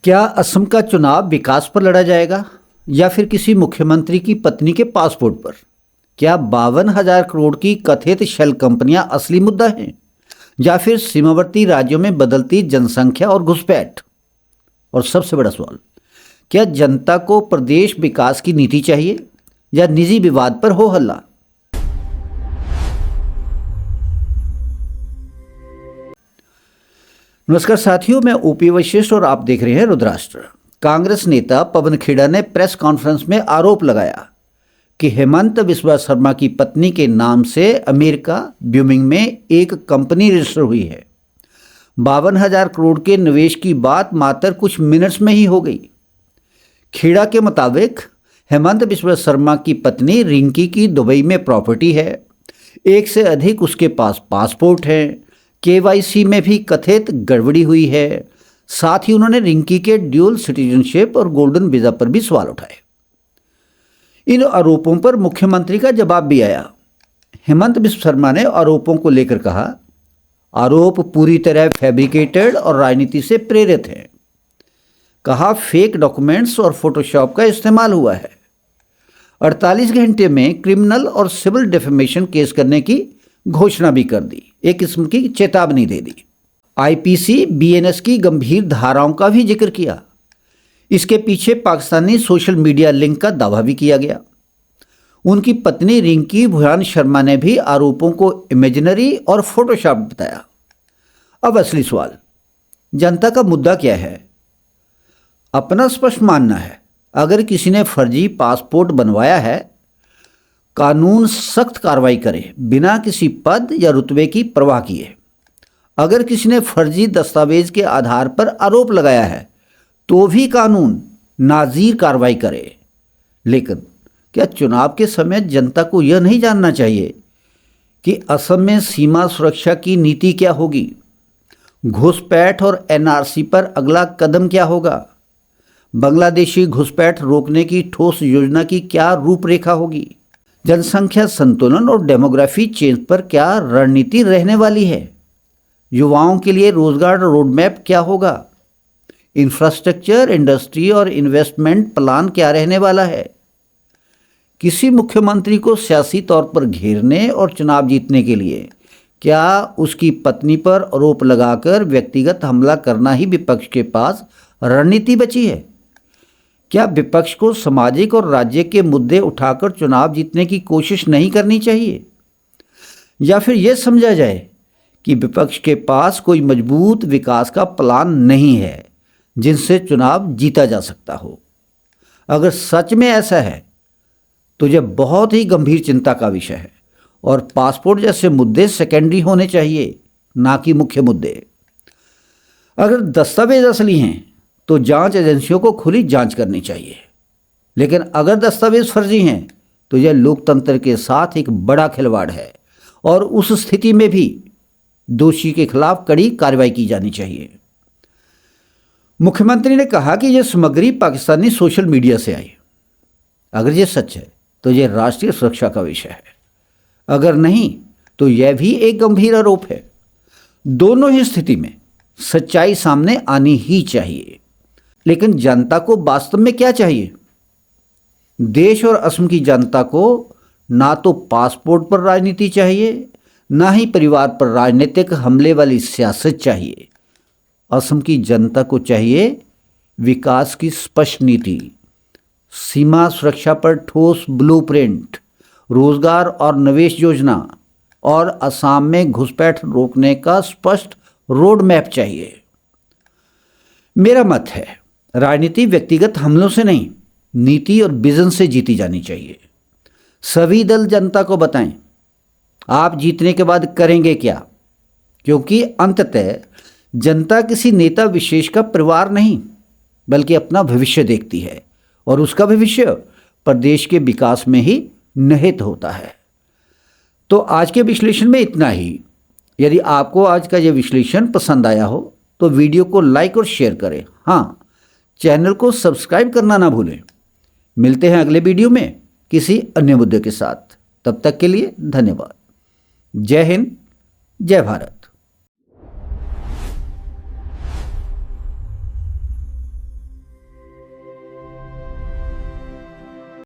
क्या असम का चुनाव विकास पर लड़ा जाएगा या फिर किसी मुख्यमंत्री की पत्नी के पासपोर्ट पर? क्या 52,000 करोड़ की कथित शेल कंपनियां असली मुद्दा हैं या फिर सीमावर्ती राज्यों में बदलती जनसंख्या और घुसपैठ? और सबसे बड़ा सवाल, क्या जनता को प्रदेश विकास की नीति चाहिए या निजी विवाद पर हो हल्ला? नमस्कार साथियों, मैं ओपी वशिष्ठ और आप देख रहे हैं रुद्राष्ट्र। कांग्रेस नेता पवन खेड़ा ने प्रेस कॉन्फ्रेंस में आरोप लगाया कि हेमंत बिस्वा शर्मा की पत्नी के नाम से अमेरिका ब्यूमिंग में एक कंपनी रजिस्टर हुई है। 52,000 करोड़ के निवेश की बात मात्र कुछ मिनट्स में ही हो गई। खेड़ा के मुताबिक हेमंत बिस्वा शर्मा की पत्नी रिंकी की दुबई में प्रॉपर्टी है, एक से अधिक उसके पास पासपोर्ट हैं, केवाईसी में भी कथित गड़बड़ी हुई है। साथ ही उन्होंने रिंकी के ड्यूल सिटीजनशिप और गोल्डन वीजा पर भी सवाल उठाए। इन आरोपों पर मुख्यमंत्री का जवाब भी आया। हेमंत बिस्वा शर्मा ने आरोपों को लेकर कहा, आरोप पूरी तरह फैब्रिकेटेड और राजनीति से प्रेरित हैं। कहा, फेक डॉक्यूमेंट्स और फोटोशॉप का इस्तेमाल हुआ है। 48 घंटे में क्रिमिनल और सिविल डिफेमेशन केस करने की घोषणा भी कर दी, एक किस्म की चेतावनी दे दी। आईपीसी बीएनएस की गंभीर धाराओं का भी जिक्र किया। इसके पीछे पाकिस्तानी सोशल मीडिया लिंक का दावा भी किया गया। उनकी पत्नी रिंकी भुयान शर्मा ने भी आरोपों को इमेजिनरी और फोटोशॉप बताया। अब असली सवाल, जनता का मुद्दा क्या है? अपना स्पष्ट मानना है, अगर किसी ने फर्जी पासपोर्ट बनवाया है, कानून सख्त कार्रवाई करे बिना किसी पद या रुतबे की परवाह किए। अगर किसी ने फर्जी दस्तावेज के आधार पर आरोप लगाया है तो भी कानून नाज़ीर कार्रवाई करे। लेकिन क्या चुनाव के समय जनता को यह नहीं जानना चाहिए कि असम में सीमा सुरक्षा की नीति क्या होगी? घुसपैठ और एनआरसी पर अगला कदम क्या होगा? बांग्लादेशी घुसपैठ रोकने की ठोस योजना की क्या रूपरेखा होगी? जनसंख्या संतुलन और डेमोग्राफी चेंज पर क्या रणनीति रहने वाली है? युवाओं के लिए रोजगार रोड मैप क्या होगा? इंफ्रास्ट्रक्चर, इंडस्ट्री और इन्वेस्टमेंट प्लान क्या रहने वाला है? किसी मुख्यमंत्री को सियासी तौर पर घेरने और चुनाव जीतने के लिए क्या उसकी पत्नी पर आरोप लगाकर व्यक्तिगत हमला करना ही विपक्ष के पास रणनीति बची है? क्या विपक्ष को सामाजिक और राज्य के मुद्दे उठाकर चुनाव जीतने की कोशिश नहीं करनी चाहिए? या फिर यह समझा जाए कि विपक्ष के पास कोई मजबूत विकास का प्लान नहीं है जिनसे चुनाव जीता जा सकता हो? अगर सच में ऐसा है तो यह बहुत ही गंभीर चिंता का विषय है और पासपोर्ट जैसे मुद्दे सेकेंडरी होने चाहिए, ना कि मुख्य मुद्दे। अगर दस्तावेज असली हैं तो जांच एजेंसियों को खुली जांच करनी चाहिए, लेकिन अगर दस्तावेज फर्जी हैं तो यह लोकतंत्र के साथ एक बड़ा खिलवाड़ है और उस स्थिति में भी दोषी के खिलाफ कड़ी कार्रवाई की जानी चाहिए। मुख्यमंत्री ने कहा कि यह सामग्री पाकिस्तानी सोशल मीडिया से आई। अगर यह सच है तो यह राष्ट्रीय सुरक्षा का विषय है, अगर नहीं तो यह भी एक गंभीर आरोप है। दोनों ही स्थिति में सच्चाई सामने आनी ही चाहिए। लेकिन जनता को वास्तव में क्या चाहिए? देश और असम की जनता को ना तो पासपोर्ट पर राजनीति चाहिए, ना ही परिवार पर राजनीतिक हमले वाली सियासत चाहिए। असम की जनता को चाहिए विकास की स्पष्ट नीति, सीमा सुरक्षा पर ठोस ब्लूप्रिंट, रोजगार और निवेश योजना और असम में घुसपैठ रोकने का स्पष्ट रोड मैप चाहिए। मेरा मत है, राजनीति व्यक्तिगत हमलों से नहीं, नीति और विजन से जीती जानी चाहिए। सभी दल जनता को बताएं आप जीतने के बाद करेंगे क्या, क्योंकि अंततः जनता किसी नेता विशेष का परिवार नहीं बल्कि अपना भविष्य देखती है और उसका भविष्य प्रदेश के विकास में ही निहित होता है। तो आज के विश्लेषण में इतना ही। यदि आपको आज का यह विश्लेषण पसंद आया हो तो वीडियो को लाइक और शेयर करें। हाँ, चैनल को सब्सक्राइब करना ना भूलें। मिलते हैं अगले वीडियो में किसी अन्य मुद्दे के साथ। तब तक के लिए धन्यवाद। जय हिंद, जय भारत।